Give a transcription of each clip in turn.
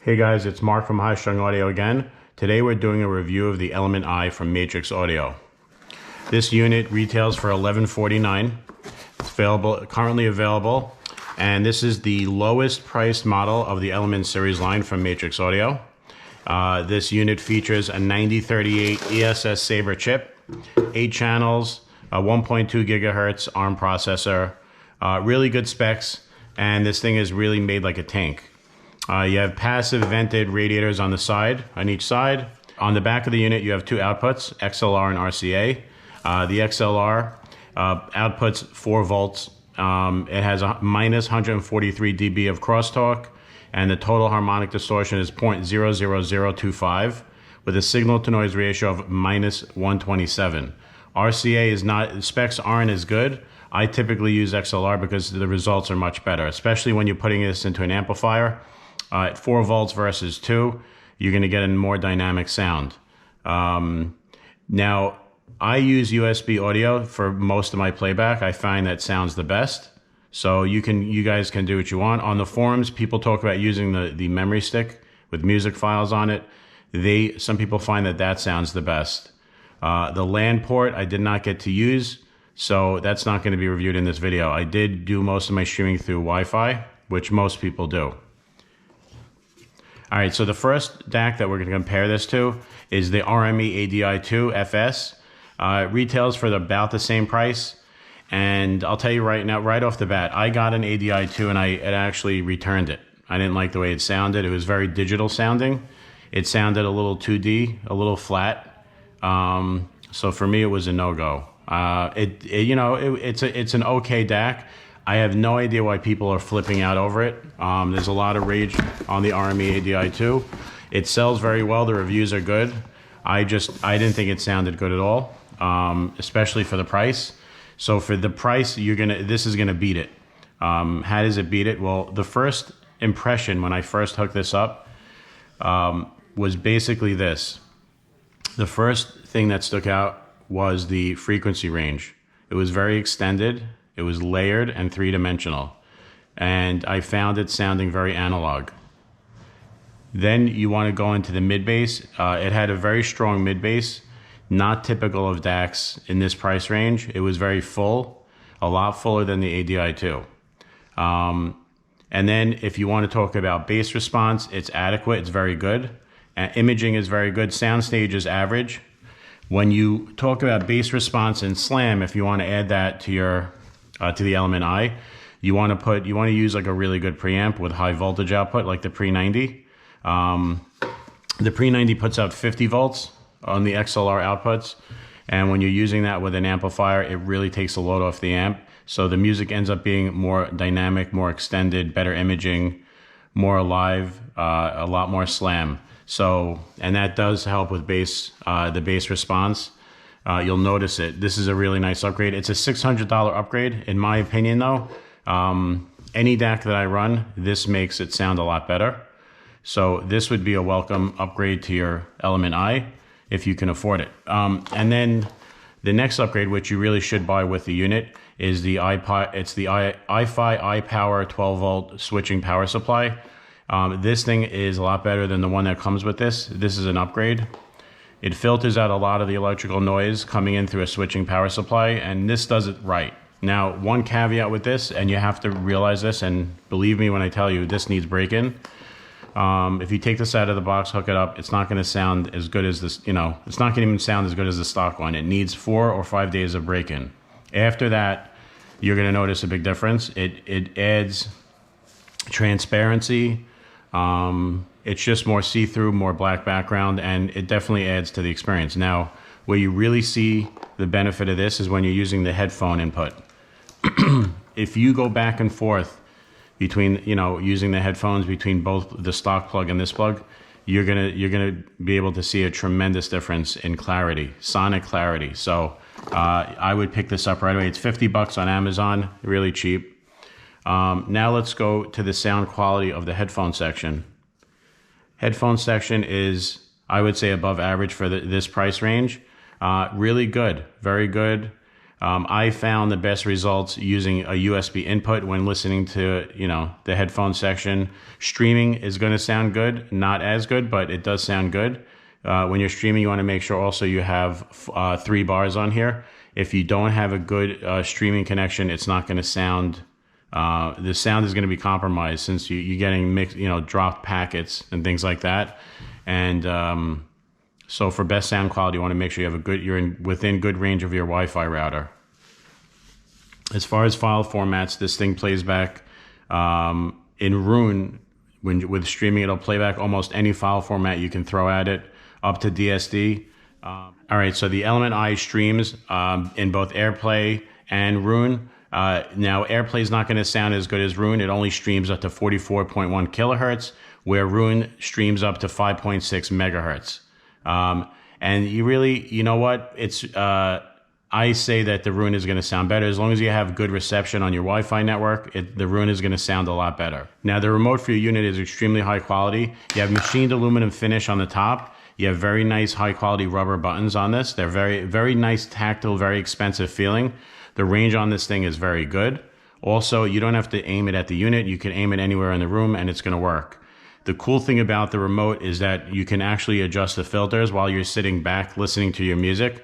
Hey guys, it's Mark from High Strung Audio again. Today we're doing a review of the Element I from Matrix Audio. This unit retails for $1149. It's currently available, and this is the lowest priced model of the Element series line from Matrix Audio. This unit features a 9038 ESS Sabre chip, 8 channels, a 1.2 gigahertz ARM processor, really good specs, and this thing is really made like a tank. You have passive vented radiators on each side. On the back of the unit, you have 2 outputs, XLR and RCA. The XLR outputs 4 volts. It has a minus 143 dB of crosstalk, and the total harmonic distortion is 0.00025 with a signal to noise ratio of minus 127. RCA specs aren't as good. I typically use XLR because the results are much better, especially when you're putting this into an amplifier. At 4 volts versus 2, you're going to get a more dynamic sound. Now, I use USB audio for most of my playback. I find that sounds the best. So you guys can do what you want. On the forums, people talk about using the memory stick with music files on it. Some people find that sounds the best. The LAN port I did not get to use, so that's not going to be reviewed in this video. I did do most of my streaming through Wi-Fi, which most people do. All right, so the first DAC that we're going to compare this to is the RME ADI2 FS. It retails for about the same price, and I'll tell you right now, right off the bat, I got an ADI2 and I actually returned it. I didn't like the way it sounded. It was very digital sounding. It sounded a little 2D, a little flat. So for me, it was a no-go. It's an okay DAC. I have no idea why people are flipping out over it. There's a lot of rage on the RME ADI2. It sells very well. The reviews are good. I didn't think it sounded good at all, especially for the price. So for the price, this is gonna beat it. How does it beat it? Well, the first impression when I first hooked this up was basically this. The first thing that stuck out was the frequency range. It was very extended. It was layered and 3-dimensional, and I found it sounding very analog. Then you want to go into the mid-bass. It had a very strong mid-bass, not typical of DACs in this price range. It was very full, a lot fuller than the ADI2. And then if you want to talk about bass response, it's adequate, it's very good. Imaging is very good, soundstage is average. When you talk about bass response and slam, if you want to add that to your to the Element I, you want to use like a really good preamp with high voltage output, like the Pre-90. The Pre-90 puts out 50 volts on the XLR outputs, and when you're using that with an amplifier, it really takes the load off the amp. So the music ends up being more dynamic, more extended, better imaging, more alive, a lot more slam. So, and that does help with bass, the bass response. You'll notice it. This is a really nice upgrade. It's a $600 upgrade, in my opinion, though. Any DAC that I run, this makes it sound a lot better. So this would be a welcome upgrade to your Element I if you can afford it. And then the next upgrade, which you really should buy with the unit, is the iFi iPower 12-volt switching power supply. This thing is a lot better than the one that comes with this. This is an upgrade. It filters out a lot of the electrical noise coming in through a switching power supply, and this does it right. Now, one caveat with this, and you have to realize this, and believe me when I tell you, this needs break-in. If you take this out of the box, hook it up, it's not going to sound as good as this, it's not going to even sound as good as the stock one. It needs 4 or 5 days of break-in. After that, you're going to notice a big difference. It adds transparency. It's just more see-through, more black background, and it definitely adds to the experience. Now, where you really see the benefit of this is when you're using the headphone input. If you go back and forth between, using the headphones between both the stock plug and this plug, you're gonna be able to see a tremendous difference in clarity, sonic clarity. So I would pick this up right away. It's $50 on Amazon, really cheap. Now let's go to the sound quality of the headphone section. Headphone section is, I would say, above average for this price range. Really good, very good. I found the best results using a USB input when listening to, the headphone section. Streaming is going to sound good, not as good, but it does sound good. When you're streaming, you want to make sure also you have 3 bars on here. If you don't have a good streaming connection, it's not going to sound. The sound is going to be compromised since you're getting mixed, dropped packets and things like that. And so for best sound quality, you want to make sure you have you're within good range of your Wi-Fi router. As far as file formats, this thing plays back in Roon. With streaming, it'll play back almost any file format you can throw at it, up to DSD. All right, so the Element I streams in both AirPlay and Roon. Now, AirPlay is not going to sound as good as Roon. It only streams up to 44.1 kilohertz, where Roon streams up to 5.6 megahertz. And you know what? I say that the Roon is going to sound better. As long as you have good reception on your Wi-Fi network, the Roon is going to sound a lot better. Now, the remote for your unit is extremely high quality. You have machined aluminum finish on the top. You have very nice high quality rubber buttons on this. They're very, very nice, tactile, very expensive feeling. The range on this thing is very good. Also, you don't have to aim it at the unit. You can aim it anywhere in the room and it's going to work. The cool thing about the remote is that you can actually adjust the filters while you're sitting back listening to your music.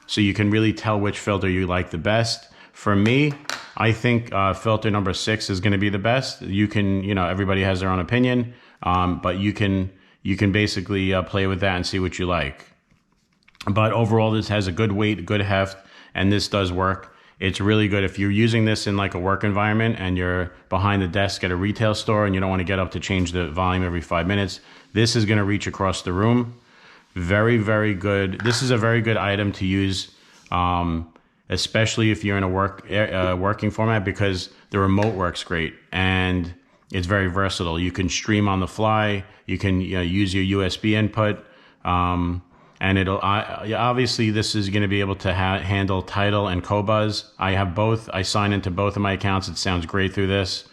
So you can really tell which filter you like the best. For me, I think filter number 6 is going to be the best. You can, everybody has their own opinion, but you can basically play with that and see what you like. But overall, this has a good weight, good heft, and this does work. It's really good if you're using this in like a work environment and you're behind the desk at a retail store and you don't want to get up to change the volume every 5 minutes. This is going to reach across the room. Very, very good. This is a very good item to use, especially if you're in a working format, because the remote works great and it's very versatile. You can stream on the fly. You can use your USB input, and obviously this is going to be able to handle Tidal and Qobuz. I have both. I sign into both of my accounts. It sounds great through this.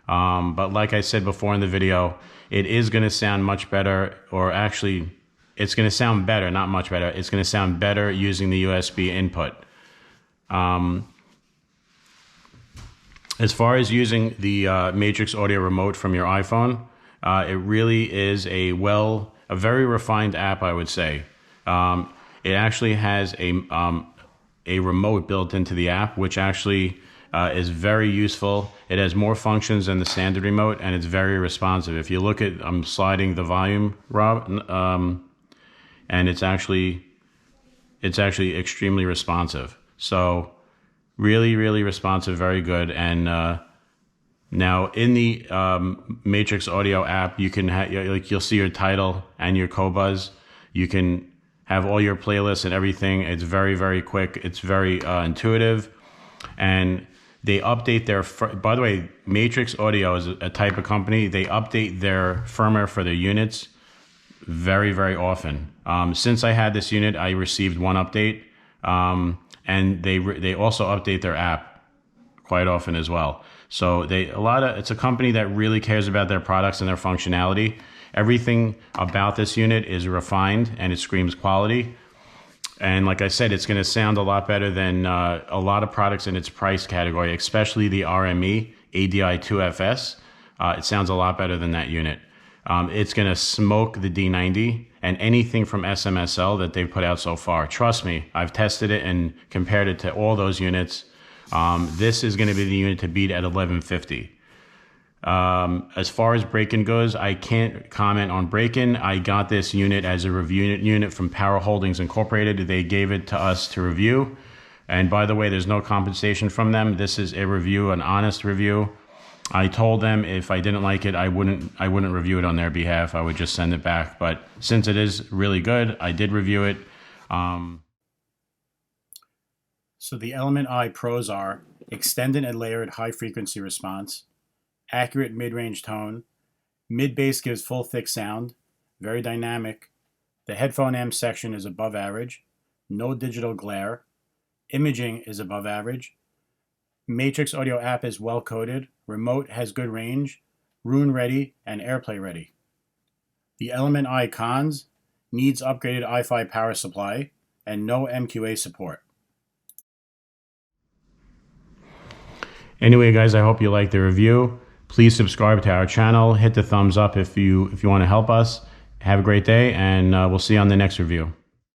But like I said before in the video, it is going to sound much better, or actually, it's going to sound better, not much better. It's going to sound better using the USB input. As far as using the Matrix Audio Remote from your iPhone, it really is a very refined app, I would say. It actually has a remote built into the app, which actually is very useful. It has more functions than the standard remote, and it's very responsive. If you look at, I'm sliding the volume, Rob, and it's actually extremely responsive. So really, really responsive, very good. And now in the Matrix Audio app, you can you'll see your Tidal and your Qobuz. You can have all your playlists and everything. It's very, very quick. It's very intuitive, and they update their. By the way, Matrix Audio is a type of company. They update their firmware for their units very, very often. Since I had this unit, I received one update, and they also update their app quite often as well. So it's a company that really cares about their products and their functionality. Everything about this unit is refined and it screams quality. And like I said, it's going to sound a lot better than a lot of products in its price category, especially the RME ADI2FS. It sounds a lot better than that unit. It's going to smoke the D90 and anything from SMSL that they've put out so far. Trust me, I've tested it and compared it to all those units. This is going to be the unit to beat at 1150. As far as break-in goes, I can't comment on break-in. I got this unit as a review unit from Power Holdings Incorporated. They gave it to us to review. And by the way, there's no compensation from them. This is a review, an honest review. I told them if I didn't like it, I wouldn't review it on their behalf. I would just send it back. But since it is really good, I did review it. So the Element I pros are extended and layered high frequency response, accurate mid-range tone, mid-bass gives full thick sound, very dynamic. The headphone amp section is above average, no digital glare, imaging is above average, Matrix Audio app is well coded, remote has good range, Roon ready, and AirPlay ready. The Element I cons needs upgraded Wi-Fi power supply and no MQA support. Anyway, guys, I hope you liked the review. Please subscribe to our channel. Hit the thumbs up if you want to help us. Have a great day, and we'll see you on the next review.